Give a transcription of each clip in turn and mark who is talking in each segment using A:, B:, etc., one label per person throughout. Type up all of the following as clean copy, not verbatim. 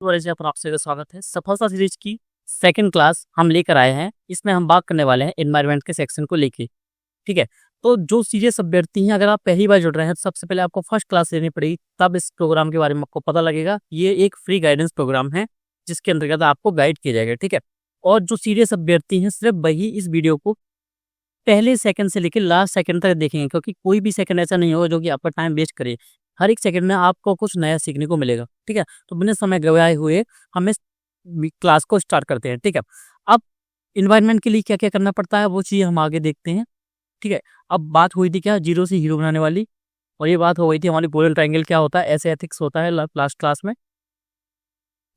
A: पर आप सभी का स्वागत है। सफलता सीरीज की सेकंड क्लास हम लेकर आए हैं। इसमें हम बात करने वाले हैं एनवायरनमेंट के सेक्शन को लेके। ठीक है, तो जो सीरियस अभ्यर्थी हैं, अगर आप पहली बार जुड़ रहे हैं तो सबसे पहले आपको फर्स्ट क्लास लेनी पड़ेगी, तब इस प्रोग्राम के बारे में आपको पता लगेगा। ये एक फ्री गाइडेंस प्रोग्राम है जिसके अंतर्गत आपको गाइड किया जाएगा। ठीक है, और जो सीरियस अभ्यर्थी हैं सिर्फ वही इस वीडियो को पहले सेकंड से लेकर लास्ट सेकंड तक देखेंगे, क्योंकि कोई भी सेकंड ऐसा नहीं होगा जो कि आपका टाइम वेस्ट करे। हर एक सेकंड में आपको कुछ नया सीखने को मिलेगा। ठीक है, तो बिना समय गवाए हुए हम इस क्लास को स्टार्ट करते हैं। ठीक है, अब इन्वायरमेंट के लिए क्या क्या करना पड़ता है वो चीज़ हम आगे देखते हैं। ठीक है, अब बात हुई थी क्या जीरो से हीरो बनाने वाली, और ये बात हो गई थी हमारी गोल्डन ट्रायंगल क्या होता है, ऐसे एथिक्स होता है लास्ट क्लास में,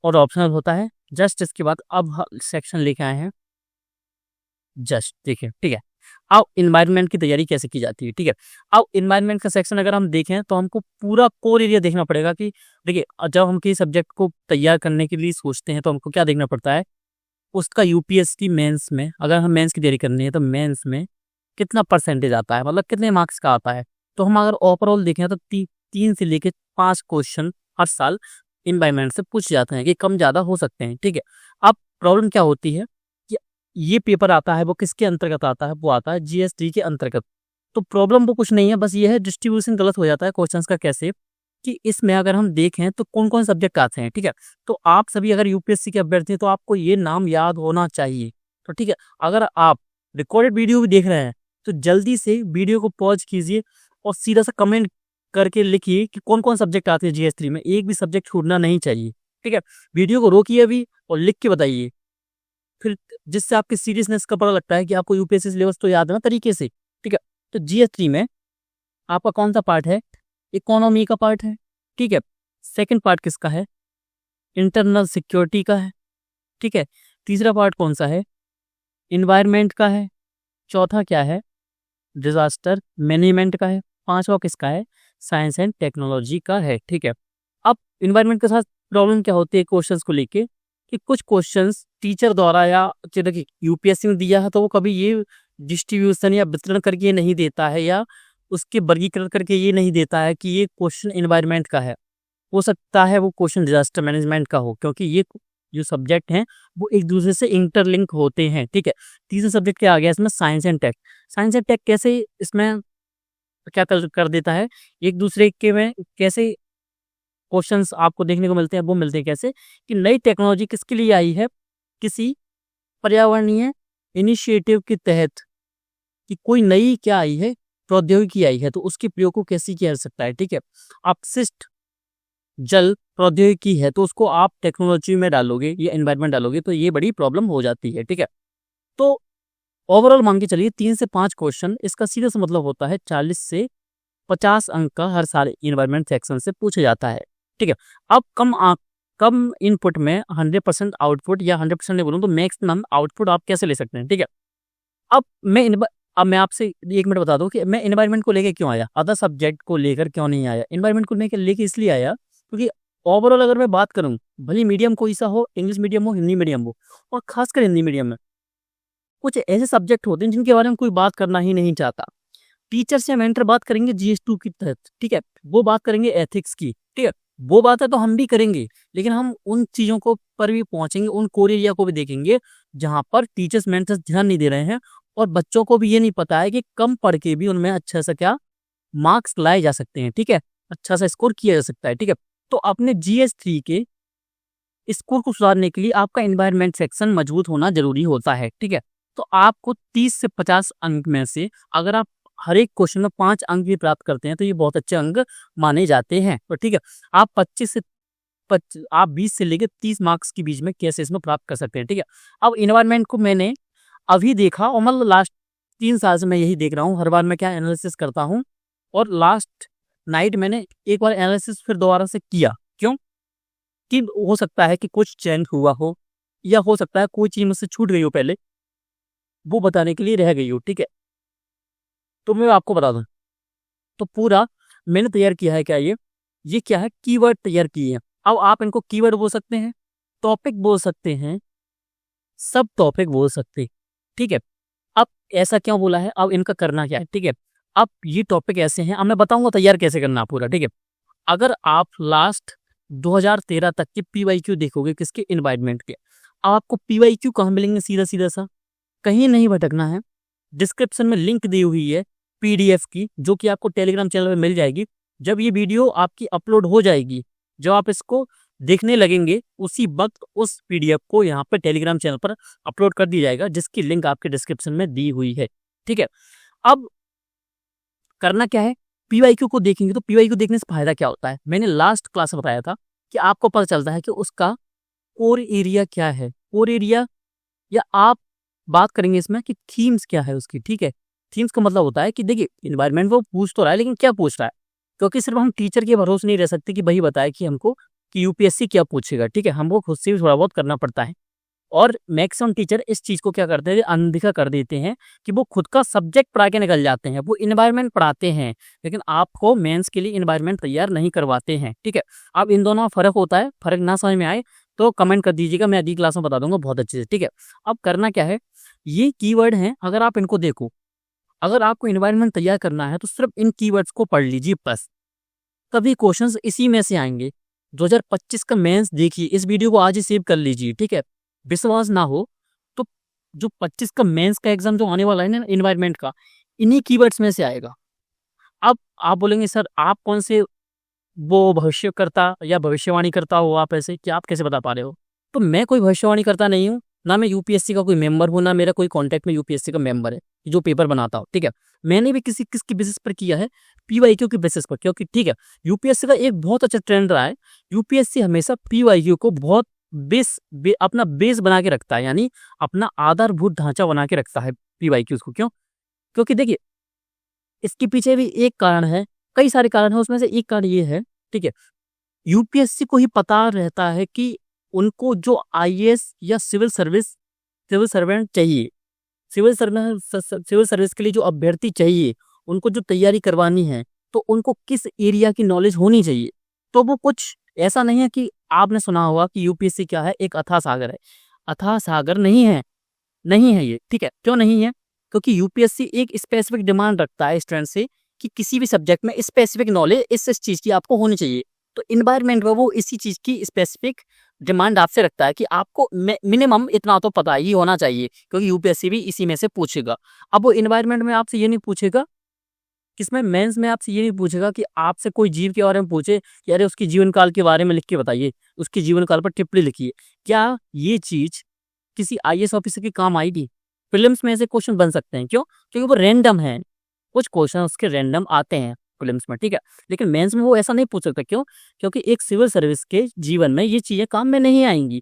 A: और ऑप्शनल होता है जस्ट। इसके बाद अब सेक्शन लेके आए हैं जस्ट। देखिए, ठीक है, अब इन्वायरमेंट की तैयारी कैसे की जाती है। ठीक है, अब इन्वायरमेंट का सेक्शन अगर हम देखें तो हमको पूरा कोर एरिया देखना पड़ेगा कि देखिए, जब हम किसी सब्जेक्ट को तैयार करने के लिए सोचते हैं तो हमको क्या देखना पड़ता है, उसका यूपीएससी मेंस में, अगर हम मेंस की तैयारी करनी है तो मेंस में कितना परसेंटेज आता है, मतलब कितने मार्क्स का आता है। तो हम अगर ओवरऑल देखें तो 3 से लेकर 5 क्वेश्चन हर साल इन्वायरमेंट से पूछ जाते हैं, कि कम ज़्यादा हो सकते हैं। ठीक है, अब प्रॉब्लम क्या होती है कि ये पेपर आता है वो किसके अंतर्गत आता है, वो आता है जीएसटी के अंतर्गत। तो प्रॉब्लम वो कुछ नहीं है, बस ये है डिस्ट्रीब्यूशन गलत हो जाता है क्वेश्चंस का। कैसे कि इसमें अगर हम देखें तो कौन कौन सब्जेक्ट आते हैं। ठीक है, तो आप सभी अगर यूपीएससी के अभ्यर्थी हैं तो आपको ये नाम याद होना चाहिए। तो ठीक है, अगर आप रिकॉर्डेड वीडियो भी देख रहे हैं तो जल्दी से वीडियो को पॉज कीजिए और सीधा सा कमेंट करके लिखिए कि कौन कौन सब्जेक्ट आते हैं जीएस 3 में। एक भी सब्जेक्ट छूटना नहीं चाहिए। ठीक है, वीडियो को रोकिए अभी और लिख के बताइए, फिर जिससे आपकी सीरियसनेस का पता लगता है कि आपको यूपीएससी सिलेबस तो याद है ना तरीके से। ठीक है, तो जीएस 3 में आपका कौन सा पार्ट है, इकोनॉमी का पार्ट है। ठीक है, सेकंड पार्ट किसका है, इंटरनल सिक्योरिटी का है। ठीक है, तीसरा पार्ट कौन सा है, इन्वायरमेंट का है। चौथा क्या है, डिजास्टर मैनेजमेंट का है। पांचवा किसका है, साइंस एंड टेक्नोलॉजी का है। ठीक है, अब इन्वायरमेंट के साथ प्रॉब्लम क्या होती है क्वेश्चंस को लेके, कि कुछ क्वेश्चंस टीचर द्वारा या देखिए यूपीएससी में दिया है तो वो कभी ये डिस्ट्रीब्यूशन या वितरण करके ये नहीं देता है, या उसके वर्गीकरण करके ये नहीं देता है कि ये क्वेश्चन इन्वायरमेंट का है। हो सकता है वो क्वेश्चन डिजास्टर मैनेजमेंट का हो, क्योंकि ये जो सब्जेक्ट हैं वो एक दूसरे से इंटरलिंक होते हैं। ठीक है, तीसरा सब्जेक्ट क्या आ गया इसमें, science and tech. Science and tech कैसे इसमें क्या कर देता है, एक दूसरे के में कैसे क्वेश्चंस आपको देखने को मिलते हैं, वो मिलते हैं कैसे कि नई टेक्नोलॉजी किसके लिए आई है, किसी पर्यावरणीय इनिशिएटिव के तहत, कि कोई नई क्या आई है, प्रौद्योगिकी आई है, तो उसके प्रयोग को कैसे किया जा सकता है। ठीक है, अपशिष्ट जल प्रौद्योगिकी है तो उसको आप टेक्नोलॉजी में डालोगे या एनवायरमेंट डालोगे तो ये बड़ी प्रॉब्लम हो जाती है। ठीक है, तो ओवरऑल मान के चलिए 3 से 5 क्वेश्चन, इसका सीधा सा मतलब होता है 40 से 50 अंक का हर साल इन्वायरमेंट सेक्शन से पूछा जाता है। ठीक है, अब कम इनपुट में 100% आउटपुट, या 100% नहीं बोलूँ तो मैक्सिमम आउटपुट आप कैसे ले सकते हैं। ठीक है, अब मैं आपसे 1 मिनट बता दूं कि मैं इन्वायरमेंट को लेकर क्यों आया, अदर सब्जेक्ट को लेकर क्यों नहीं आया। इन्वायरमेंट को लेकर इसलिए आया क्योंकि ओवरऑल अगर मैं बात करूं, भले मीडियम कोई सा हो, इंग्लिश मीडियम हो, हिंदी मीडियम हो, और खासकर हिंदी मीडियम में कुछ ऐसे सब्जेक्ट होते हैं जिनके बारे में कोई बात करना ही नहीं चाहता। टीचर से मेंटर बात करेंगे जीएस 2 के तहत। ठीक है, वो बात करेंगे एथिक्स की। ठीक है, वो बात है तो हम भी करेंगे, लेकिन हम उन चीज़ों को पर भी पहुंचेंगे, उन कोर एरिया को भी देखेंगे जहां पर टीचर्स मेंटर्स ध्यान नहीं दे रहे हैं, और बच्चों को भी ये नहीं पता है कि कम पढ़ के भी उनमें अच्छा सा क्या मार्क्स लाए जा सकते हैं। ठीक है, अच्छा सा स्कोर किया जा सकता है। ठीक है, तो अपने GS 3 के स्कोर को सुधारने के लिए आपका एनवायरनमेंट सेक्शन मजबूत होना जरूरी होता है। ठीक है, तो आपको 30 से 50 अंक में से अगर आप हर एक क्वेश्चन में 5 अंक भी प्राप्त करते हैं तो ये बहुत अच्छे अंक माने जाते हैं। तो ठीक है, आप 20 से लेकर 30 मार्क्स के बीच में कैसे इसमें प्राप्त कर सकते हैं। ठीक है, अब इन्वायरमेंट को मैंने अभी देखा, और मतलब लास्ट 3 साल से मैं यही देख रहा हूँ। हर बार मैं क्या एनालिसिस करता हूँ, और लास्ट नाइट मैंने एक बार एनालिसिस फिर दोबारा से किया। क्यों कि हो सकता है कि कुछ चेंज हुआ हो, या हो सकता है कोई चीज मुझसे छूट गई हो पहले, वो बताने के लिए रह गई हो। ठीक है, तो मैं आपको बता दूं, तो पूरा मैंने तैयार किया है क्या, ये क्या है, कीवर्ड तैयार किए हैं। अब आप इनको कीवर्ड बोल सकते हैं, टॉपिक बोल सकते हैं, सब टॉपिक बोल सकते हैं। ठीक है, अब ऐसा क्यों बोला है, अब इनका करना क्या है। ठीक है, अब ये टॉपिक ऐसे हैं, अब मैं बताऊंगा तैयार कैसे करना पूरा। ठीक है, अगर आप लास्ट 2013 तक के PYQ देखोगे किसके, एनवायरनमेंट के। अब आपको PYQ कहाँ मिलेंगे, सीधा सीधा सा, कहीं नहीं भटकना है। डिस्क्रिप्शन में लिंक दी हुई है PDF की, जो कि आपको टेलीग्राम चैनल में मिल जाएगी। जब ये वीडियो आपकी अपलोड हो जाएगी, जब आप इसको देखने लगेंगे, उसी वक्त उस PDF को यहाँ पे टेलीग्राम चैनल पर अपलोड कर दी जाएगा, जिसकी लिंक आपके डिस्क्रिप्शन में दी हुई है। ठीक है, अब करना क्या है, PYQ को देखेंगे तो PYQ देखने से फायदा क्या होता है, मैंने लास्ट क्लास में बताया था कि आपको पता चलता है कि उसका कोर एरिया क्या है। कोर एरिया, या आप बात करेंगे इसमें कि थीम्स क्या है उसकी। ठीक है, थीम्स का मतलब होता है कि देखिए इन्वायरमेंट वो पूछ तो रहा है, लेकिन क्या पूछ रहा है, क्योंकि सिर्फ हम टीचर के भरोसे नहीं रह सकते कि वही बताए कि हमको कि UPSC क्या पूछेगा। ठीक है, हमको खुद से भी थोड़ा बहुत करना पड़ता है, और मैक्सिमम टीचर इस चीज़ को क्या करते हैं, अनदेखा कर देते हैं कि वो खुद का सब्जेक्ट पढ़ा के निकल जाते हैं, वो इन्वायरमेंट पढ़ाते हैं, लेकिन आपको मेंस के लिए इन्वायरमेंट तैयार नहीं करवाते हैं। ठीक है, अब इन दोनों में फ़र्क होता है, फ़र्क ना समझ में आए तो कमेंट कर दीजिएगा, मैं अगली क्लास में बता दूंगा बहुत अच्छे से। ठीक है, अब करना क्या है, ये कीवर्ड हैं, अगर आप इनको देखो, अगर आपको इन्वायरमेंट तैयार करना है तो सिर्फ इन कीवर्ड्स को पढ़ लीजिए बस, तभी क्वेश्चंस इसी में से आएंगे। 2025 का मेंस देखिए, इस वीडियो को आज ही सेव कर लीजिए। ठीक है, विश्वास ना हो तो जो 25 का मेंस का एग्जाम जो आने वाला है ना इन्वायरमेंट का, इन्हीं कीवर्ड्स में से आएगा। अब आप बोलेंगे सर आप कौन से वो भविष्यकर्ता या भविष्यवाणी करता हो, आप ऐसे कि आप कैसे बता पा रहे हो, तो मैं कोई भविष्यवाणी करता नहीं हूँ, ना मैं UPSC का कोई मेंबर हूँ, ना मेरा कोई कॉन्टैक्ट में UPSC का मेंबर है जो पेपर बनाता हो। ठीक है, मैंने भी किसकी बेसिस पर किया है, PYQ की बेसिस पर, क्योंकि ठीक है UPSC का एक बहुत अच्छा ट्रेंड रहा है, UPSC हमेशा PYQ को बहुत अपना बेस बना के रखता है, यानी अपना आधारभूत ढांचा बना के रखता है PYQ को। क्यों, क्योंकि देखिए इसके पीछे भी एक कारण है, कई सारे कारण है, उसमें से एक कारण ये है। ठीक है, UPSC को ही पता रहता है कि उनको जो IAS या सिविल सर्वेंट चाहिए, सिविल सर्विस के लिए जो अभ्यर्थी चाहिए, उनको जो तैयारी करवानी है, तो उनको किस एरिया की नॉलेज होनी चाहिए। तो वो कुछ ऐसा नहीं है कि आपने सुना होगा कि UPSC क्या है, एक अथाह सागर है, अथाह सागर नहीं है, नहीं है ये। ठीक है, क्यों नहीं है, क्योंकि UPSC एक स्पेसिफिक डिमांड रखता है स्टूडेंट से कि किसी भी सब्जेक्ट में स्पेसिफिक नॉलेज इस चीज़ की आपको होनी चाहिए। तो इन्वायरमेंट में वो इसी चीज़ की स्पेसिफिक डिमांड आपसे रखता है कि आपको मिनिमम इतना तो पता ही होना चाहिए, क्योंकि UPSC भी इसी में से पूछेगा। अब वो इन्वायरमेंट में आपसे ये नहीं पूछेगा, किसमें, मेंस में आपसे ये नहीं पूछेगा कि आपसे कोई जीव के बारे में पूछे कि अरे उसकी जीवन काल के बारे में लिख के बताइए, उसके जीवन काल पर टिप्पणी लिखिए। क्या ये चीज़ किसी IAS ऑफिसर के काम आएगी? प्रीलिम्स में ऐसे क्वेश्चन बन सकते हैं, क्यों, क्योंकि वो रैंडम है, कुछ क्वेश्चन उसके रैंडम आते हैं प्रीलिम्स में। ठीक है, लेकिन मेंस में वो ऐसा नहीं पूछ सकता, क्यों, क्योंकि एक सिविल सर्विस के जीवन में ये चीज़ें काम में नहीं आएंगी।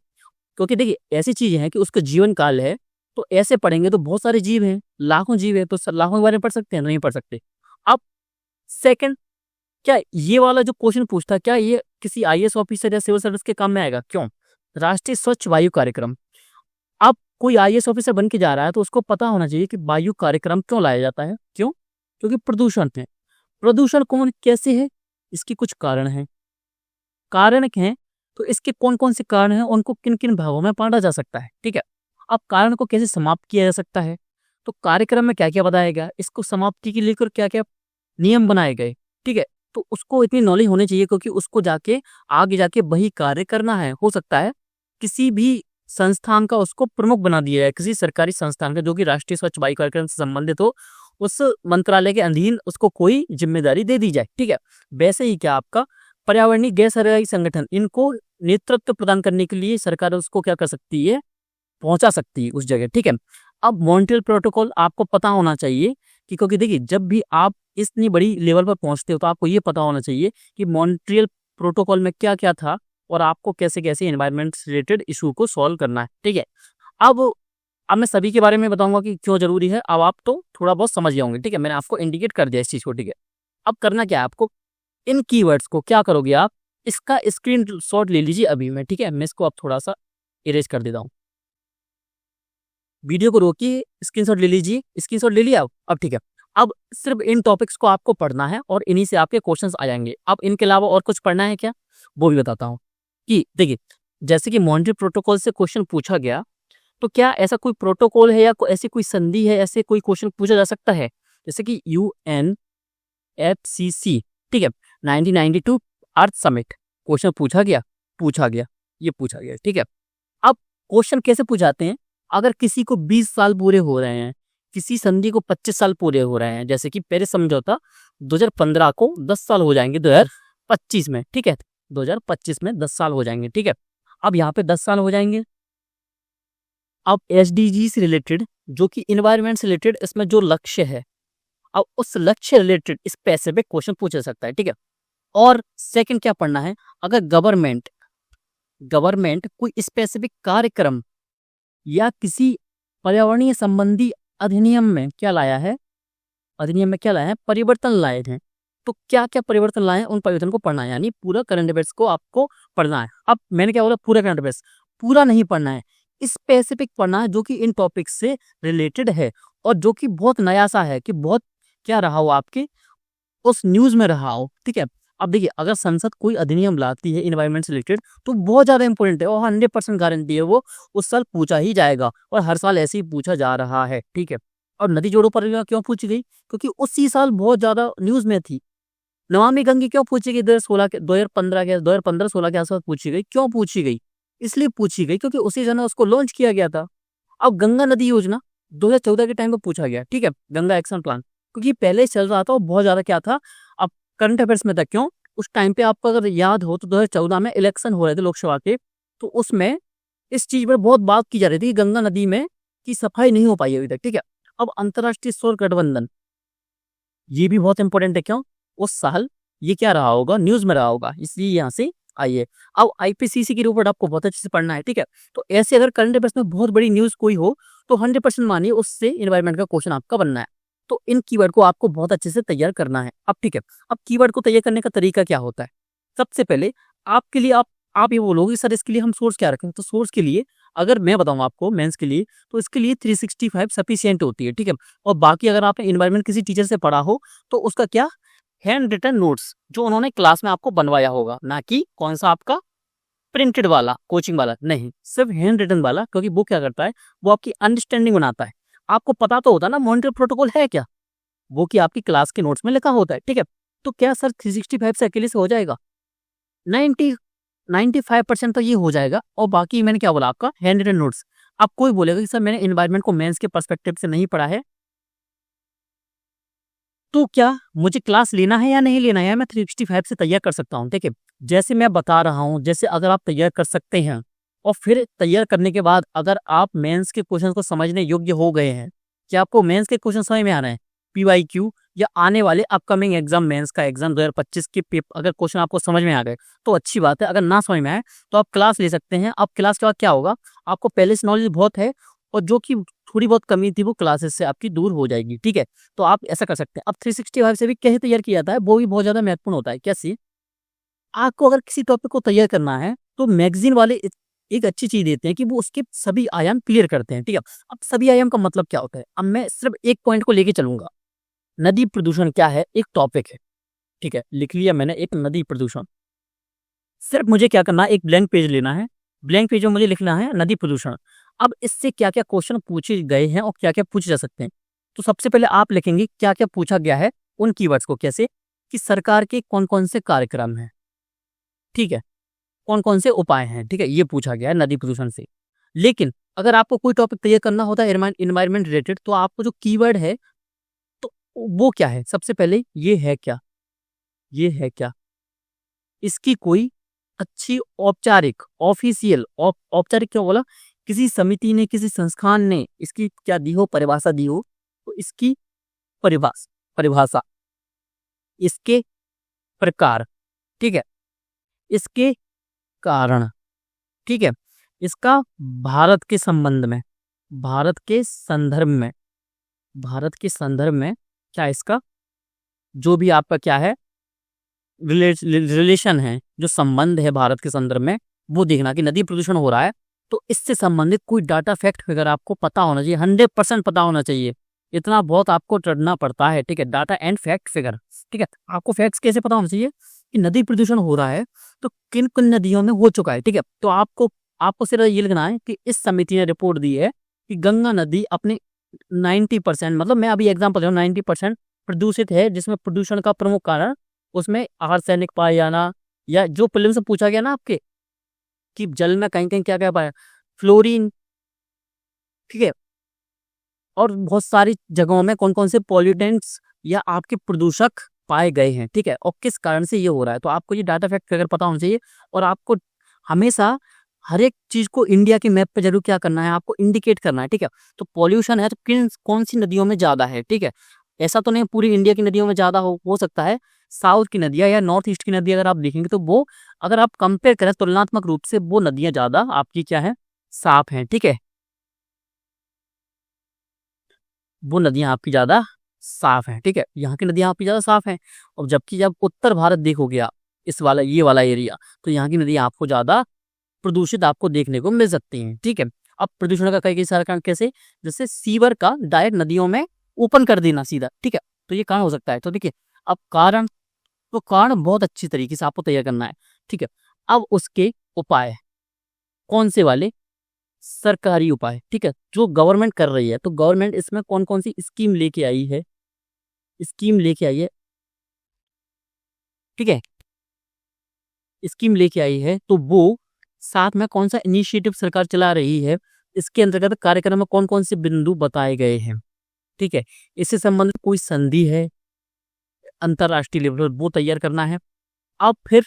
A: क्योंकि देखिए ऐसी चीज़ें हैं कि उसका जीवन काल है, तो ऐसे पढ़ेंगे तो बहुत सारे जीव हैं, लाखों जीव है, तो लाखों के बारे में पढ़ सकते हैं, नहीं पढ़ सकते। अब सेकंड, क्या ये वाला जो क्वेश्चन पूछता, क्या ये किसी IAS ऑफिसर या सिविल सर्विस के काम में आएगा? क्यों, राष्ट्रीय स्वच्छ वायु कार्यक्रम, अब कोई IAS ऑफिसर बन के जा रहा है तो उसको पता होना चाहिए कि वायु कार्यक्रम क्यों लाया जाता है। क्यों, क्योंकि प्रदूषण है। प्रदूषण कौन कैसे है, इसके कुछ कारण हैं, कारण हैं, तो इसके कौन कौन से कारण हैं, उनको किन किन भागों में बांटा जा सकता है। ठीक है, अब कारण को कैसे समाप्त किया जा सकता है, तो कार्यक्रम में क्या क्या बताया गया, इसको समाप्ति के लेकर क्या क्या नियम बनाए गए। ठीक है, तो उसको इतनी नॉलेज होनी चाहिए, क्योंकि उसको जाके आगे जाके वही कार्य करना है। हो सकता है किसी भी संस्थान का उसको प्रमुख बना दिया है, किसी सरकारी संस्थान का जो कि राष्ट्रीय स्वच्छ वायु कार्यक्रम से संबंधित हो, उस मंत्रालय के अधीन उसको कोई जिम्मेदारी दे दी जाए। ठीक है, वैसे ही क्या आपका पर्यावरणीय गैर सरकारी संगठन, इनको नेतृत्व प्रदान करने के लिए सरकार उसको क्या कर सकती है, पहुंचा सकती है उस जगह। ठीक है, अब मॉन्ट्रियल प्रोटोकॉल आपको पता होना चाहिए कि, क्योंकि देखिए जब भी आप इतनी बड़ी लेवल पर पहुंचते हो तो आपको ये पता होना चाहिए कि मॉन्ट्रियल प्रोटोकॉल में क्या क्या था और आपको कैसे कैसे एनवायरनमेंट से रिलेटेड इशू को सॉल्व करना है। ठीक है, अब मैं सभी के बारे में बताऊंगा कि क्यों जरूरी है, अब आप तो थोड़ा बहुत समझ जाओगे। ठीक है, मैंने आपको इंडिकेट कर दिया इस चीज को। ठीक है, अब करना क्या है आपको, इन कीवर्ड्स को क्या करोगे आप, इसका स्क्रीन शॉट ले लीजिए अभी में। ठीक है, मैं इसको अब थोड़ा सा इरेज कर देता हूँ, वीडियो को रोकिए, स्क्रीनशॉट ले लीजिए, स्क्रीनशॉट ले लिया अब। ठीक है, अब सिर्फ इन टॉपिक्स को आपको पढ़ना है और इन्हीं से आपके क्वेश्चंस आ जाएंगे। अब इनके अलावा और कुछ पढ़ना है क्या, वो भी बताता हूँ। कि देखिए जैसे कि मॉन्ट्रियल प्रोटोकॉल से क्वेश्चन पूछा गया, तो क्या ऐसा कोई प्रोटोकॉल है या ऐसी कोई संधि है, ऐसे कोई क्वेश्चन पूछा जा सकता है, जैसे कि UNFCCC, ठीक है, 1992 अर्थ समिट, क्वेश्चन पूछा गया, ये पूछा गया, ठीक है। अब क्वेश्चन कैसे पूछाते हैं, अगर किसी को 20 साल पूरे हो रहे हैं, किसी संधि को 25 साल पूरे हो रहे हैं, जैसे कि पेरिस समझौता 2015 को 10 साल हो जाएंगे 2025 में, ठीक है, 2025 में 10 साल हो जाएंगे, ठीक है। अब यहाँ पे 10 साल हो जाएंगे। अब SDG से रिलेटेड, जो कि इन्वायरमेंट से रिलेटेड, इसमें जो लक्ष्य है, अब उस लक्ष्य रिलेटेड स्पेसिफिक क्वेश्चन पूछा जा सकता है, ठीक है। और सेकंड क्या पढ़ना है, अगर गवर्नमेंट कोई स्पेसिफिक कार्यक्रम या किसी पर्यावरणीय संबंधी अधिनियम में क्या लाया है, परिवर्तन लाए हैं, तो क्या क्या परिवर्तन लाए हैं, उन परिवर्तन को पढ़ना है, यानी पूरा करंट अफेयर्स को आपको पढ़ना है। अब मैंने क्या बोला, पूरा करंट अफेयर्स पूरा नहीं पढ़ना है, स्पेसिफिक पढ़ना है जो कि इन टॉपिक से रिलेटेड है और जो कि बहुत नया सा है, कि बहुत क्या रहा हो आपके उस न्यूज में रहा हो, ठीक है। अब देखिए, अगर संसद कोई अधिनियम लाती है इन्वायरमेंट से रिलेटेड तो बहुत ज्यादा इंपॉर्टेंट है और 100% गारंटी है वो उस साल पूछा ही जाएगा और हर साल ऐसे ही पूछा जा रहा है, ठीक है। और नदी जोड़ो परियोजना क्यों पूछी गई, क्योंकि उसी साल बहुत ज्यादा न्यूज में थी। नमामि गंगे क्यों पूछी गई, 2015-16 के आसपास पूछी गई, क्यों पूछी गई, इसलिए पूछी गई क्योंकि उसी समय उसको लॉन्च किया गया था। अब गंगा नदी योजना 2014 के टाइम पे पूछा गया, ठीक है, गंगा एक्शन प्लान, क्योंकि पहले ही चल रहा था और बहुत ज्यादा क्या था, अब करंट अफेयर्स में था। क्यों, उस टाइम पे आपको अगर याद हो तो 2014 में इलेक्शन हो रहे थे लोकसभा के, तो उसमें इस चीज पर बहुत बात की जा रही थी कि गंगा नदी में की सफाई नहीं हो पाई अभी तक, ठीक है। अब अंतर्राष्ट्रीय सौर गठबंधन, ये भी बहुत इंपॉर्टेंट है। क्यों, उस साल ये क्या रहा होगा, न्यूज में रहा होगा, इसलिए यहाँ से आइए। अब IPCC की रिपोर्ट आपको बहुत अच्छे से पढ़ना है, ठीक है। तो ऐसे अगर करंट अफेयर्स में बहुत बड़ी न्यूज कोई हो तो 100% मानिए उससे इन्वायरमेंट का क्वेश्चन आपका बनना है। तो इन कीवर्ड को आपको बहुत अच्छे से तैयार करना है। अब ठीक है, अब कीवर्ड को तैयार करने का तरीका क्या होता है, सबसे पहले आपके लिए आप ये बोलोगे सर इसके लिए हम सोर्स क्या रखें, तो सोर्स के लिए अगर मैं बताऊं आपको मेंस के लिए, तो इसके लिए 365 सफिशिएंट होती है, ठीक है। और बाकी अगर आपने इन्वायरमेंट किसी टीचर से पढ़ा हो तो उसका क्या, हैंड रिटन नोट्स जो उन्होंने क्लास में आपको बनवाया होगा, ना कि कौन सा आपका प्रिंटेड वाला कोचिंग वाला, नहीं, सिर्फ हैंड रिटन वाला। क्योंकि वो क्या करता है, वो आपकी अंडरस्टैंडिंग बनाता है। आपको पता तो होता है ना मॉनिटरी प्रोटोकॉल है क्या, वो कि आपकी क्लास के नोट्स में लिखा होता है, ठीक है। तो क्या सर 365 से अकेले से हो जाएगा, 95% तो ये हो जाएगा। और बाकी मैंने क्या बोला, आपका हैंड रिटन नोट्स। अब कोई बोलेगा कि सर मैंने इन्वायरमेंट को मेंस के पर्सपेक्टिव से नहीं पढ़ा है, तो क्या मुझे क्लास लेना है या नहीं लेना है, मैं 365 से तैयार कर सकता हूँ, ठीक है। जैसे मैं बता रहा हूँ, जैसे अगर आप तैयार कर सकते हैं और फिर तैयार करने के बाद अगर आप मेंस के क्वेश्चन को समझने योग्य हो गए हैं, कि आपको मेंस के क्वेश्चन समझ में आ रहे हैं, PYQ या आने वाले अपकमिंग एग्जाम, मेंस का एग्जाम 2025 के पेपर, अगर क्वेश्चन आपको समझ में आ गए तो अच्छी बात है। अगर ना समझ में आए तो आप क्लास ले सकते हैं। अब क्लास के बाद क्या होगा, आपको पहले से नॉलेज बहुत है और जो कि थोड़ी बहुत कमी थी वो क्लासेस से आपकी दूर हो जाएगी, ठीक है। तो आप ऐसा कर सकते हैं। अब 365 से भी कैसे तैयार किया जाता है, वो भी बहुत ज्यादा महत्वपूर्ण होता है। कैसे, आपको अगर किसी टॉपिक को तैयार करना है तो मैगजीन वाले एक अच्छी चीज देते हैं कि वो उसके सभी आयाम क्लियर करते हैं, ठीक है। अब सभी आयाम का मतलब क्या होता है, अब मैं सिर्फ एक पॉइंट को लेके चलूंगा। नदी प्रदूषण क्या है, एक टॉपिक है, ठीक है, लिख लिया मैंने, एक नदी प्रदूषण। सिर्फ मुझे क्या करना है, एक ब्लैंक पेज लेना है, ब्लैंक पेज में मुझे लिखना है नदी प्रदूषण। अब इससे क्या क्या क्वेश्चन पूछे गए हैं और क्या क्या पूछे जा सकते हैं, तो सबसे पहले आप लिखेंगे क्या क्या पूछा गया है उन कीवर्ड्स को। कैसे, कि सरकार के कौन कौन से कार्यक्रम हैं, ठीक है, कौन कौन से उपाय हैं, ठीक है, ये पूछा गया है नदी प्रदूषण से। लेकिन अगर आपको कोई टॉपिक तैयार करना होता है इन्वायरमेंट रिलेटेड, तो आपको जो कीवर्ड है तो वो क्या है, सबसे पहले ये है क्या, इसकी कोई अच्छी औपचारिक ऑफिशियल औपचारिक क्यों बोला, किसी समिति ने, किसी संस्थान ने इसकी क्या दी हो, परिभाषा दी हो, तो इसकी परिभाषा, इसके प्रकार, ठीक है, इसके कारण, ठीक है, इसका भारत के संबंध में, भारत के संदर्भ में क्या इसका जो भी आपका क्या है रिलेशन है, जो संबंध है भारत के संदर्भ में, वो देखना कि नदी प्रदूषण हो रहा है तो इससे संबंधित कोई डाटा फैक्ट फिगर आपको पता होना चाहिए, 100% पता होना चाहिए। इतना बहुत आपको चढ़ना पड़ता है, ठीक है, डाटा एंड फैक्ट फिगर, ठीक है। आपको फैक्ट्स कैसे पता होना चाहिए कि नदी प्रदूषण हो रहा है तो किन किन नदियों में हो चुका है, ठीक है। तो आपको सिर्फ ये लिखना है कि इस समिति ने रिपोर्ट दी है कि गंगा नदी अपने 90%, मतलब मैं अभी एग्जाम्पल 90% प्रदूषित है, जिसमें प्रदूषण का प्रमुख कारण उसमें आर्सेनिक पाया जाना या जो प्रीलिम्स से पूछा गया ना आपके कि जल में कहीं कहीं क्या क्या पाया, फ्लोरीन, ठीक है, और बहुत सारी जगहों में कौन कौन से पॉल्यूटेंट्स या आपके प्रदूषक पाए गए हैं, ठीक है, और किस कारण से ये हो रहा है। तो आपको ये डाटा फैक्ट अगर पता होना चाहिए, और आपको हमेशा हर एक चीज को इंडिया के मैप पे जरूर क्या करना है, आपको इंडिकेट करना है, ठीक है। तो पॉल्यूशन है तो किन कौन सी नदियों में ज्यादा है, ठीक है। ऐसा तो नहीं पूरी इंडिया की नदियों में ज्यादा हो सकता है साउथ की नदियां या नॉर्थ ईस्ट की नदी अगर आप देखेंगे तो वो अगर आप कंपेयर करें तुलनात्मक रूप से वो नदियां ज्यादा आपकी क्या है, साफ हैं, ठीक है, वो नदियां आपकी ज्यादा साफ हैं, ठीक है, यहाँ की नदियां आपकी ज्यादा साफ हैं। और जबकि जब उत्तर भारत देखोगे आप, इस वाला ये वाला एरिया, तो यहाँ की नदियां आपको ज्यादा प्रदूषित आपको देखने को मिल सकती हैं, ठीक है। अब प्रदूषण का कई सारे कारण कैसे, जैसे सीवर का डायरेक्ट नदियों में ओपन कर देना सीधा, ठीक है, तो ये कारण हो सकता है। तो देखिए अब कारण, तो कारण बहुत अच्छी तरीके से आपको तैयार करना है, ठीक है। अब उसके उपाय कौन से वाले, सरकारी उपाय, ठीक है, जो गवर्नमेंट कर रही है। तो गवर्नमेंट इसमें कौन कौन सी स्कीम लेके आई है, ठीक है, स्कीम लेके आई है, तो वो साथ में कौन सा इनिशिएटिव सरकार चला रही है, इसके अंतर्गत कार्यक्रम में कौन कौन से बिंदु बताए गए हैं, ठीक है। इससे संबंधित कोई संधि है अंतरराष्ट्रीय लेवल पर वो तैयार करना है। अब फिर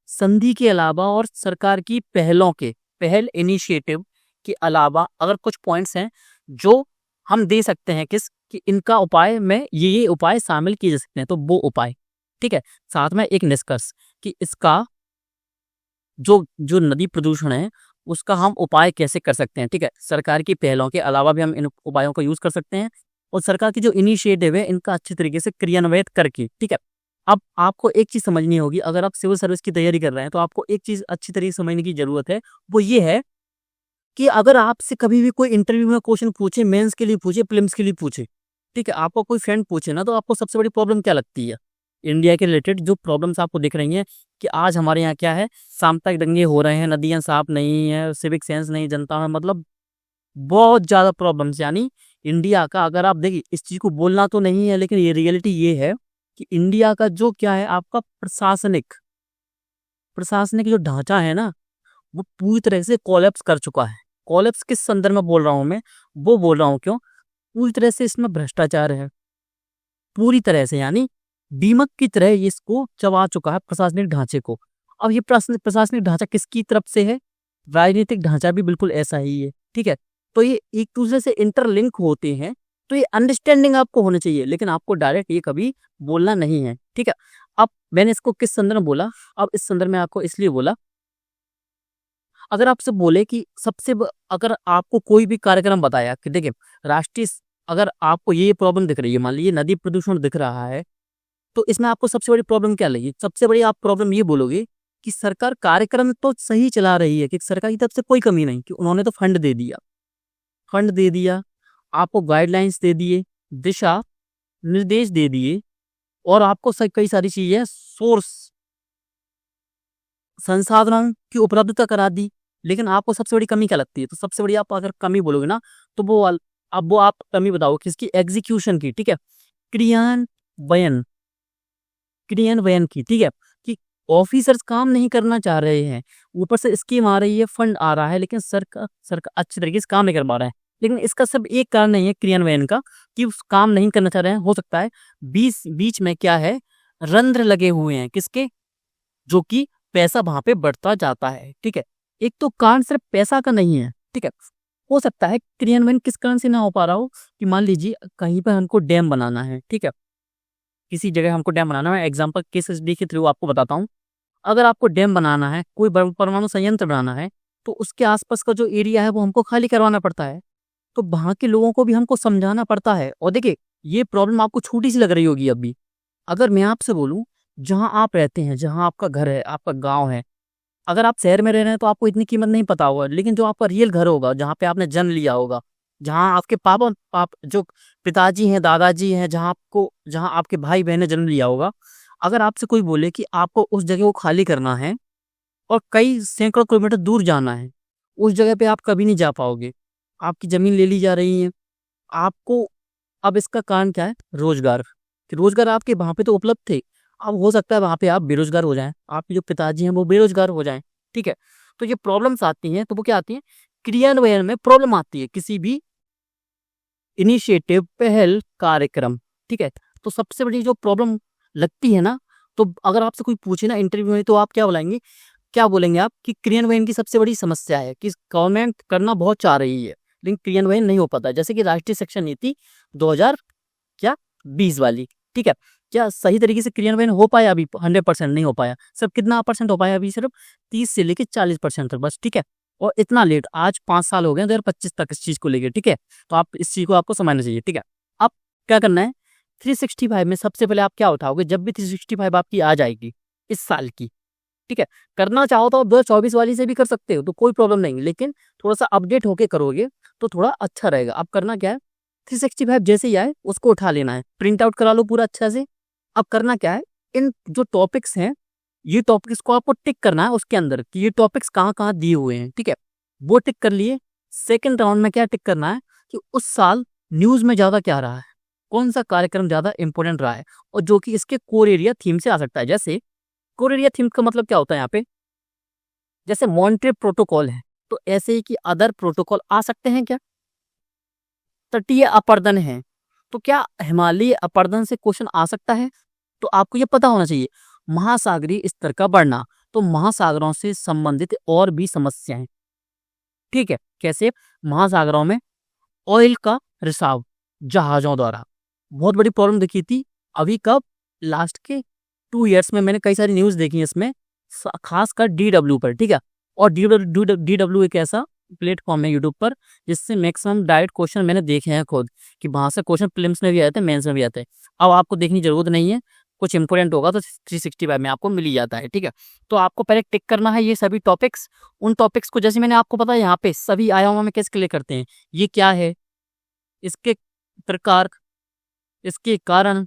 A: संधि के अलावा और सरकार की पहल इनिशिएटिव के अलावा अगर कुछ पॉइंट्स हैं जो हम दे सकते हैं कि इनका उपाय में ये उपाय शामिल किए जा सकते हैं, तो वो उपाय, ठीक है, साथ में एक निष्कर्ष कि इसका जो जो नदी प्रदूषण है उसका हम उपाय कैसे कर सकते हैं, ठीक है। सरकार की पहलों के अलावा भी हम इन उपायों का यूज कर सकते हैं, और सरकार की जो इनिशिएटिव है इनका अच्छे तरीके से क्रियान्वित करके, ठीक है। अब आपको एक चीज समझनी होगी, अगर आप सिविल सर्विस की तैयारी कर रहे हैं तो आपको एक चीज अच्छी तरीके से समझने की जरूरत है, वो ये है कि अगर आपसे कभी भी कोई इंटरव्यू में क्वेश्चन पूछे, मेंस के लिए पूछे, प्रीलिम्स के लिए पूछे, ठीक है, आपको कोई फ्रेंड पूछे ना, तो आपको सबसे बड़ी प्रॉब्लम क्या लगती है, इंडिया के रिलेटेड जो प्रॉब्लम्स आपको दिख रही हैं कि आज हमारे यहाँ क्या है, साम्प्रदायिक दंगे हो रहे हैं, नदियां साफ नहीं है, सिविक सेंस नहीं जनता में, मतलब बहुत ज्यादा प्रॉब्लम्स। यानी इंडिया का, अगर आप देखिए, इस चीज को बोलना तो नहीं है लेकिन ये रियलिटी ये है कि इंडिया का जो क्या है आपका प्रशासनिक जो ढांचा है ना, वो पूरी तरह से कोलैप्स कर चुका है। कोलैप्स किस संदर्भ में बोल रहा हूं मैं, वो बोल रहा हूं क्यों, पूरी तरह से इसमें भ्रष्टाचार है, पूरी तरह से, यानी दीमक की तरह ये इसको चबा चुका है प्रशासनिक ढांचे को। अब ये प्रशासनिक ढांचा किसकी तरफ से है, राजनीतिक ढांचा भी बिल्कुल ऐसा ही है, ठीक है। तो ये एक दूसरे से इंटरलिंक होते हैं, तो ये अंडरस्टैंडिंग आपको होनी चाहिए, लेकिन आपको डायरेक्ट ये कभी बोलना नहीं है, ठीक है। अब मैंने इसको किस संदर्भ में बोला, अब इस संदर्भ में आपको इसलिए बोला, अगर आपसे बोले कि अगर आपको कोई भी कार्यक्रम बताया कि देखिए अगर आपको ये प्रॉब्लम दिख रही है, मान लीजिए नदी प्रदूषण दिख रहा है, तो इसमें आपको सबसे बड़ी प्रॉब्लम क्या लगी, सबसे बड़ी आप प्रॉब्लम ये बोलोगे कि सरकार कार्यक्रम तो सही चला रही है, कि सरकार की तरफ से कोई कमी नहीं, कि उन्होंने तो फंड दे दिया, आपको गाइडलाइंस दे दिए, दिशा निर्देश दे दिए, और आपको कई सारी चीजें सोर्स संसाधनों की उपलब्धता करा दी, लेकिन आपको सबसे बड़ी कमी क्या लगती है, तो सबसे बड़ी आप अगर कमी बोलोगे ना, तो अब वो आप कमी बताओ किसकी, एग्जीक्यूशन की, ठीक है, क्रियान्वयन क्रियान्वयन की, ठीक है, कि ऑफिसर्स काम नहीं करना चाह रहे हैं, ऊपर से स्कीम आ रही है, फंड आ रहा है, लेकिन सरकार अच्छी तरीके से काम नहीं कर पा रहा है। लेकिन इसका सब एक कारण नहीं है क्रियान्वयन का, कि उस काम नहीं करना चाह रहे हैं, हो सकता है बीच में क्या है, रंध्र लगे हुए हैं, किसके, जो कि पैसा वहां पे बढ़ता जाता है, ठीक है। एक तो कारण सिर्फ पैसा का नहीं है, ठीक है, हो सकता है क्रियान्वयन किस कारण से ना हो पा रहा हो, कि मान लीजिए कहीं पर हमको डैम बनाना है, ठीक है, किसी जगह हमको डैम बनाना है, एग्जाम्पल केस स्टडी के थ्रू आपको बताता हूँ। अगर आपको डैम बनाना है, कोई परमाणु संयंत्र बनाना है, तो उसके आसपास का जो एरिया है वो हमको खाली करवाना पड़ता है, तो वहां के लोगों को भी हमको समझाना पड़ता है। और देखिए ये प्रॉब्लम आपको छोटी सी लग रही होगी अभी, अगर मैं आपसे बोलूं जहां आप रहते हैं, जहां आपका घर है, आपका गांव है, अगर आप शहर में रह रहे हैं तो आपको इतनी कीमत नहीं पता होगा, लेकिन जो आपका रियल घर होगा, जहाँ पे आपने जन्म लिया होगा, जहाँ आपके जो पिताजी हैं, दादाजी हैं, जहाँ आपके भाई बहन ने जन्म लिया होगा, अगर आपसे कोई बोले कि आपको उस जगह को खाली करना है और कई सैकड़ों किलोमीटर दूर जाना है, उस जगह पे आप कभी नहीं जा पाओगे, आपकी जमीन ले ली जा रही है आपको। अब इसका कारण क्या है, रोजगार, कि रोजगार आपके वहां पे तो उपलब्ध थे, अब हो सकता है वहां पे आप बेरोजगार हो जाएं, आपके जो पिताजी हैं वो बेरोजगार हो जाएं, ठीक है। तो ये प्रॉब्लम्स आती हैं, तो वो क्या आती हैं, क्रियान्वयन में प्रॉब्लम आती है किसी भी इनिशिएटिव, पहल, कार्यक्रम, ठीक है। तो सबसे बड़ी जो प्रॉब्लम लगती है ना, तो अगर आपसे कोई पूछे ना इंटरव्यू में, तो आप क्या बोलेंगे, क्या बोलेंगे आप कि क्रियान्वयन की सबसे बड़ी समस्या है कि गवर्नमेंट करना बहुत चाह रही है लेकिन क्रियान्वयन नहीं हो पाता। जैसे कि राष्ट्रीय शिक्षा नीति 2000 क्या 20 वाली, ठीक है, क्या सही तरीके से क्रियान्वयन हो पाया? अभी 100% नहीं हो पाया। सिर्फ कितना परसेंट हो पाया? अभी सिर्फ 30 से लेके 40% तक बस, ठीक है। और इतना लेट, आज 5 साल हो गए 2025 तक इस चीज को लेके, ठीक है। तो आप इस चीज को आपको समझना चाहिए, ठीक है। अब क्या करना है, 365 में सबसे पहले आप क्या उठाओगे, जब भी 365 आपकी आ जाएगी इस साल की, ठीक है। करना चाहो तो आप 2024 वाली से भी कर सकते हो, तो कोई प्रॉब्लम नहीं, लेकिन थोड़ा सा अपडेट होके करोगे तो थोड़ा अच्छा रहेगा। अब करना क्या है, 365 जैसे ही आए उसको उठा लेना है, प्रिंट आउट करा लो पूरा अच्छा से। अब करना क्या है, इन जो टॉपिक्स हैं, ये टॉपिक्स को आपको टिक करना है उसके अंदर कि ये टॉपिक्स कहाँ कहाँ दिए हुए हैं, ठीक है। वो टिक कर लिए। सेकेंड राउंड में क्या टिक करना है कि उस साल न्यूज में ज्यादा क्या रहा है, कौन सा कार्यक्रम ज्यादा इंपॉर्टेंट रहा है, और जो कि इसके कोर एरिया थीम से आ सकता है। जैसे कोर एरिया थीम का मतलब क्या होता है यहाँ पे, जैसे मॉन्ट्रे प्रोटोकॉल है, तो ऐसे ही कि अदर प्रोटोकॉल आ सकते हैं क्या। तटीय अपर्दन है, तो क्या हिमालयी अपर्दन से क्वेश्चन आ सकता है, तो आपको ये पता होना चाहिए। महासागरीय स्तर का बढ़ना, तो महासागरों से संबंधित और भी समस्याएं, ठीक है। कैसे, महासागरों में ऑयल का रिसाव जहाजों द्वारा, बहुत बड़ी प्रॉब्लम दिखी थी अभी, कब, लास्ट के 2 इयर्स में मैंने कई सारी न्यूज देखी है इसमें, खासकर डीडब्ल्यू पर, ठीक है। और डीडब्ल्यू एक ऐसा प्लेटफॉर्म है यूट्यूब पर जिससे मैक्सिमम डायरेक्ट क्वेश्चन मैंने देखे हैं खुद, कि वहां से क्वेश्चन प्रीलिम्स में भी आते हैं, मेंस में भी आते हैं। अब आपको देखने की जरूरत नहीं है, कुछ इंपॉर्टेंट होगा तो 365 में आपको मिल ही जाता है, ठीक है। तो आपको पहले टिक करना है ये सभी टॉपिक्स। उन टॉपिक्स को जैसे मैंने आपको पता है यहाँ पे सभी आयामों में कैसे क्लियर करते हैं, ये क्या है, इसके प्रकार, इसके कारण,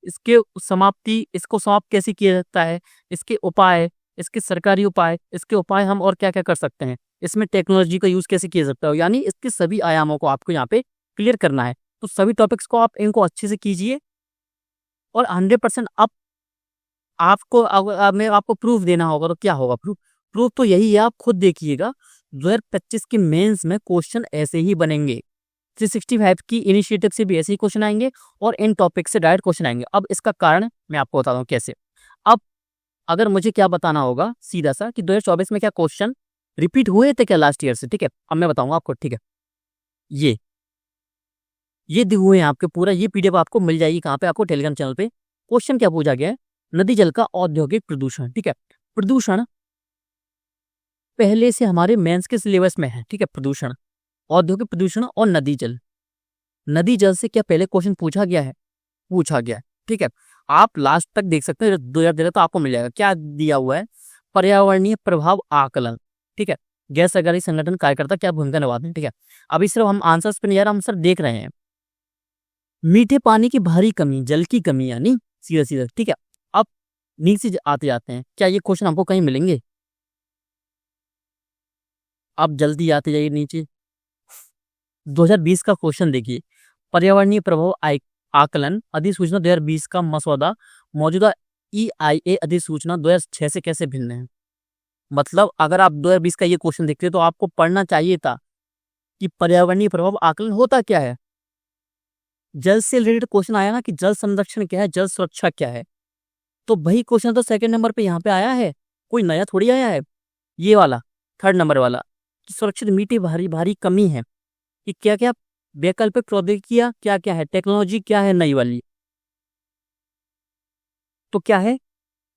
A: इसके समाप्ति, इसको समाप्त कैसे किया जाता है, इसके उपाय, इसके सरकारी उपाय, इसके उपाय हम और क्या क्या कर सकते हैं, इसमें टेक्नोलॉजी का यूज कैसे किया जाता है, यानी इसके सभी आयामों को आपको यहाँ पे क्लियर करना है। तो सभी टॉपिक्स को आप इनको अच्छे से कीजिए, और 100% अब आपको मैं आपको प्रूफ देना होगा, तो क्या होगा प्रूफ, प्रूफ तो यही है, आप खुद देखिएगा 2025 के मेंस में क्वेश्चन ऐसे ही बनेंगे। 365 की इनिशिएटिव से भी ऐसे ही क्वेश्चन आएंगे, और इन टॉपिक से डायरेक्ट क्वेश्चन आएंगे। अब इसका कारण मैं आपको बताता हूँ कैसे। अब अगर मुझे क्या बताना होगा सीधा सा कि 2024 में क्या क्वेश्चन रिपीट हुए थे क्या लास्ट ईयर से, ठीक है, अब मैं बताऊंगा आपको, ठीक है। ये दिए हुए हैं आपके, पूरा ये पीडीएफ आपको मिल जाएगी कहाँ पे, आपको टेलीग्राम चैनल पे। क्वेश्चन क्या पूछा गया है, नदी जल का औद्योगिक प्रदूषण, ठीक है। प्रदूषण पहले से हमारे मेंस के सिलेबस में है, ठीक है। प्रदूषण, औद्योगिक प्रदूषण और नदी जल। नदी जल से क्या पहले क्वेश्चन पूछा गया है, पूछा गया है, ठीक है। आप लास्ट तक देख सकते हैं, 2013 तो आपको मिल जाएगा। क्या दिया हुआ है, पर्यावरणीय प्रभाव आकलन, ठीक है। गैर सरकारी संगठन कार्यकर्ता क्या भूमिका निभाते हैं, ठीक है। अभी सिर्फ हम आंसर्स पे नहीं जा रहे, हम सर देख रहे हैं। मीठे पानी की भारी कमी, जल की कमी, यानी सीधा सीधा, ठीक है। अब नीचे आते जाते हैं, क्या ये क्वेश्चन हमको कहीं मिलेंगे, अब जल्दी आते जाइए नीचे। 2020 का क्वेश्चन देखिए, पर्यावरणीय प्रभाव आकलन अधिसूचना 2020 का मसौदा मौजूदा EIA अधिसूचना 2006 से कैसे भिन्न है। मतलब अगर आप 2020 का ये क्वेश्चन देखते तो आपको पढ़ना चाहिए था कि पर्यावरणीय प्रभाव आकलन होता क्या है। जल से रिलेटेड क्वेश्चन आया ना कि जल संरक्षण क्या है, जल सुरक्षा क्या है, तो वही क्वेश्चन तो सेकंड नंबर पे यहाँ पे आया है, कोई नया थोड़ी आया है। ये वाला थर्ड नंबर वाला कि सुरक्षित मीठी भारी भारी कमी है, कि क्या क्या वैकल्पिक प्रौद्योगिकियां क्या क्या है, टेक्नोलॉजी क्या है नई वाली, तो क्या है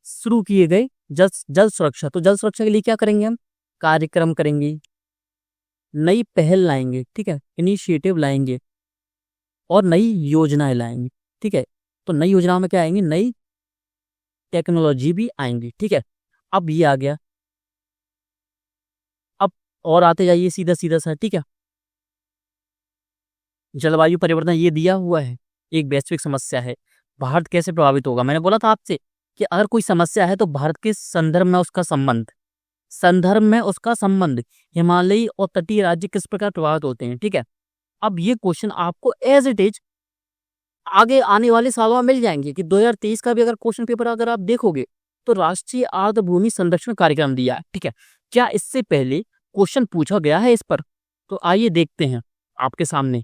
A: शुरू किए गए जल जल सुरक्षा। तो जल सुरक्षा के लिए क्या करेंगे हम, कार्यक्रम करेंगे, नई पहल लाएंगे, ठीक है, इनिशिएटिव लाएंगे, और नई योजनाएं लाएंगे, ठीक है। तो नई योजनाओं में क्या आएंगी, नई टेक्नोलॉजी भी आएंगी, ठीक है। अब ये आ गया, अब और आते जाइए सीधा सीधा सा, ठीक है। जलवायु परिवर्तन ये दिया हुआ है, एक वैश्विक समस्या है, भारत कैसे प्रभावित होगा। मैंने बोला था आपसे कि अगर कोई समस्या है तो भारत के संदर्भ में उसका संबंध, संदर्भ में उसका संबंध, हिमालयी और तटीय राज्य किस प्रकार प्रभावित होते हैं, ठीक है। अब ये क्वेश्चन आपको एज इट इज आगे आने वाले सालों में मिल जाएंगे कि 2023 का भी अगर क्वेश्चन पेपर अगर आप देखोगे तो राष्ट्रीय आर्द्र भूमि संरक्षण कार्यक्रम दिया है, ठीक है। क्या इससे पहले क्वेश्चन पूछा गया है इस पर? तो आइए देखते हैं आपके सामने।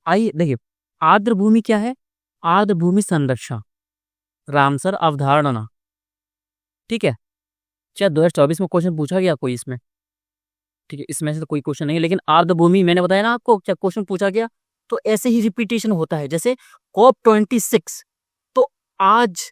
A: आइए देखिए, आर्द्र भूमि क्या है? आर्द्र भूमि संरक्षण रामसर अवधारणा, ठीक है। क्या 2024 में क्वेश्चन पूछा गया कोई इसमें? ठीक है, इसमें से तो कोई क्वेश्चन नहीं है, लेकिन आर्द्र भूमि मैंने बताया ना आपको, क्या क्वेश्चन पूछा गया तो ऐसे ही रिपीटेशन होता है। जैसे COP26, तो आज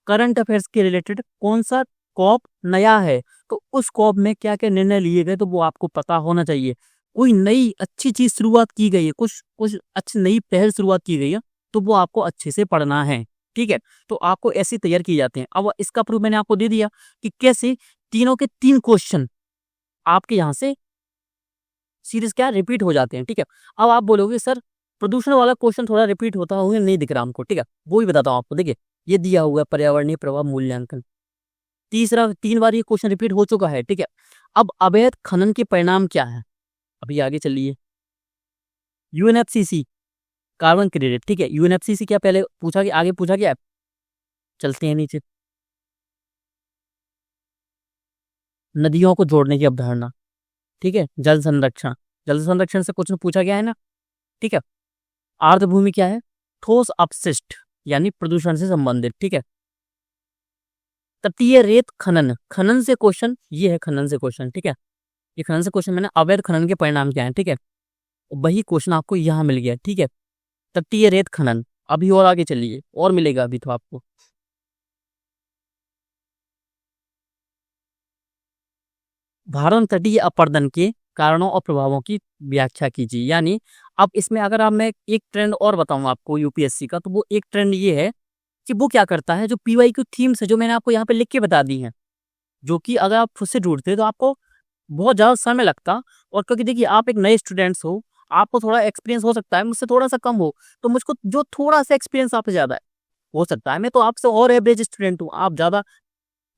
A: करंट अफेयर्स के रिलेटेड कौन सा कॉप नया है, तो उस कॉप में क्या क्या निर्णय लिए गए तो वो आपको पता होना चाहिए। कोई नई अच्छी चीज शुरुआत की गई है, कुछ कुछ अच्छी नई पहल शुरुआत की गई है, तो वो आपको अच्छे से पढ़ना है, ठीक है। तो आपको ऐसे तैयार किए जाते हैं। अब इसका प्रूफ मैंने आपको दे दिया कि कैसे तीनों के तीन क्वेश्चन आपके यहाँ से सीरीज क्या रिपीट हो जाते हैं, ठीक है। अब आप बोलोगे सर प्रदूषण वाला क्वेश्चन थोड़ा रिपीट होता हुआ नहीं दिख रहा हमको, ठीक है। वो ही बताता हूँ आपको। देखिए, ये दिया हुआ है पर्यावरणीय प्रभाव मूल्यांकन, तीसरा 3 बार ये क्वेश्चन रिपीट हो चुका है, ठीक है। अब अवैध खनन के परिणाम क्या है? अभी आगे चलिए। यूएनएफसीसी कार्बन क्रेडिट, ठीक है। यूएनएफसीसी क्या पहले पूछा गया, आगे पूछा गया? चलते हैं नीचे। नदियों को जोड़ने की अवधारणा, ठीक है। जल संरक्षण, जल संरक्षण से क्वेश्चन पूछा गया है ना, ठीक है। आर्द्र भूमि क्या है? ठोस अपशिष्ट यानी प्रदूषण से संबंधित, ठीक है। तटीय रेत खनन, खनन से क्वेश्चन, ये है खनन से क्वेश्चन, ठीक है। ये खनन से क्वेश्चन मैंने अवैध खनन के परिणाम क्या है, ठीक है। वही क्वेश्चन आपको यहाँ मिल गया, ठीक है। तटीय रेत खनन, अभी और आगे चलिए, और मिलेगा अभी तो आपको। भारत तटीय अपरदन के कारणों और प्रभावों की व्याख्या कीजिए। यानी अब इसमें अगर आप मैं एक ट्रेंड और बताऊं आपको यूपीएससी का, तो वो एक ट्रेंड ये है कि वो क्या करता है, जो पीवाईक्यू थीम्स है जो मैंने आपको यहाँ पे लिख के बता दी हैं, जो कि अगर आप खुद से ढूंढते तो आपको बहुत ज़्यादा समय लगता। और क्योंकि देखिए आप एक नए स्टूडेंट्स हो, आपको थोड़ा एक्सपीरियंस हो सकता है मुझसे थोड़ा सा कम हो, तो मुझको जो थोड़ा सा एक्सपीरियंस आपसे ज़्यादा है हो सकता है मैं तो आपसे और एवरेज स्टूडेंट हूँ, आप ज़्यादा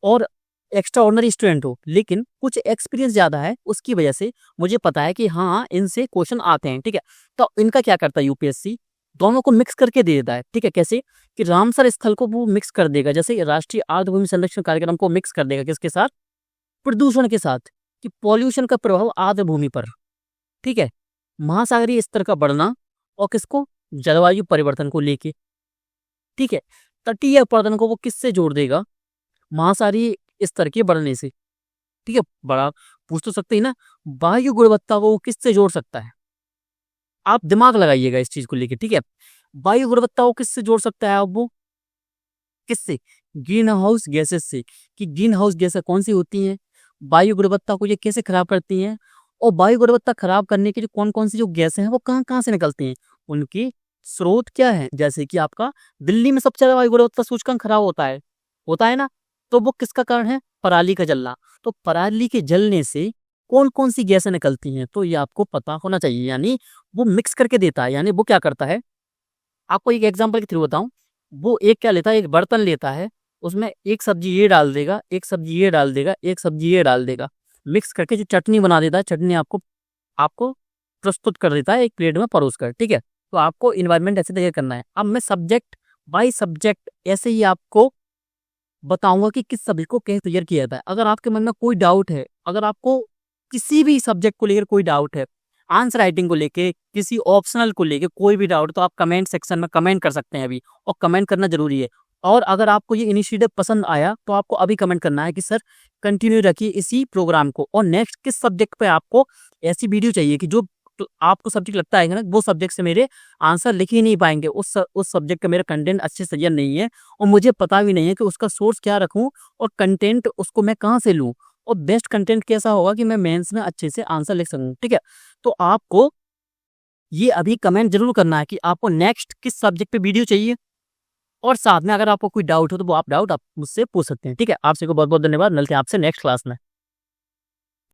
A: और एक्स्ट्रा ऑर्डिनरी स्टूडेंट हो, लेकिन कुछ एक्सपीरियंस ज़्यादा है, उसकी वजह से मुझे पता है कि हाँ इनसे क्वेश्चन आते हैं, ठीक है। तो इनका क्या करता है यूपीएससी, दोनों को मिक्स करके दे देता है, ठीक है। कैसे कि रामसर स्थल को वो मिक्स कर देगा, जैसे राष्ट्रीय आर्द्र भूमि संरक्षण कार्यक्रम को मिक्स कर देगा किसके साथ? प्रदूषण के साथ, कि पॉल्यूशन का प्रभाव आर्द्र भूमि पर, ठीक है। महासागरीय स्तर का बढ़ना और किसको? जलवायु परिवर्तन को लेके, ठीक है। तटीय अपरदन को वो किससे जोड़ देगा? महासागरीय स्तर के बढ़ने से, ठीक है। बड़ा पूछ तो सकते हैं ना, वायु गुणवत्ता को वो किससे जोड़ सकता है? आप दिमाग लगाइएगा इस चीज को लेके, ठीक है। वायु गुणवत्ता को किससे जोड़ सकता है? अब वो किससे? ग्रीन हाउस गैसेस से, कि ग्रीन हाउस गैसें कौन सी होती हैं, वायु गुणवत्ता को ये कैसे खराब करती हैं, और वायु गुणवत्ता खराब करने के जो कौन कौन सी जो गैसें हैं वो कहाँ कहाँ से निकलती हैं, उनकी स्रोत क्या है। जैसे कि आपका दिल्ली में सबसे ज्यादा वायु गुणवत्ता सूचकांक खराब होता है ना, तो वो किसका कारण है? पराली का जलना। तो पराली के जलने से कौन कौन सी गैसें निकलती हैं, तो ये आपको पता होना चाहिए। यानी वो मिक्स करके देता है, यानी वो क्या करता है, आपको एक एग्जांपल के थ्रू बताऊं। वो एक क्या लेता है, एक बर्तन लेता है, उसमें एक सब्जी ये डाल देगा, एक सब्जी ये डाल देगा, एक सब्जी ये डाल देगा, मिक्स करके जो चटनी बना देता है, चटनी आपको आपको प्रस्तुत कर देता है एक प्लेट में परोस कर, ठीक है। तो आपको इन्वायरमेंट ऐसे तैयार करना है। अब मैं सब्जेक्ट बाई सब्जेक्ट ऐसे ही आपको बताऊंगा कि किस सब्जेक्ट को कैसे तैयार किया जाता है। अगर आपके मन में कोई डाउट है, अगर आपको किसी भी सब्जेक्ट को लेकर कोई डाउट है, आंसर राइटिंग को लेके, किसी ऑप्शनल को लेके कोई भी डाउट, तो आप कमेंट सेक्शन में कमेंट कर सकते हैं अभी, और कमेंट करना जरूरी है। और अगर आपको ये इनिशिएटिव पसंद आया तो आपको अभी कमेंट करना है कि सर कंटिन्यू रखिए इसी प्रोग्राम को, और नेक्स्ट किस सब्जेक्ट पे आपको ऐसी वीडियो चाहिए कि जो आपको सब्जेक्ट लगता है ना वो सब्जेक्ट से मेरे आंसर लिख ही नहीं पाएंगे, उस सब्जेक्ट का मेरा कंटेंट अच्छे से तैयार नहीं है, और मुझे पता भी नहीं है कि उसका सोर्स क्या रखूं, और कंटेंट उसको मैं कहाँ से लूँ, और बेस्ट कंटेंट कैसा होगा कि मैं मेंस में अच्छे से आंसर लिख सकूं, ठीक है। तो आपको ये अभी कमेंट जरूर करना है कि आपको नेक्स्ट किस सब्जेक्ट पे वीडियो चाहिए, और साथ में अगर आपको कोई डाउट हो तो वो आप डाउट आप मुझसे पूछ सकते हैं, ठीक है। आप सबको बहुत बहुत धन्यवाद, मिलते हैं आपसे नेक्स्ट क्लास में।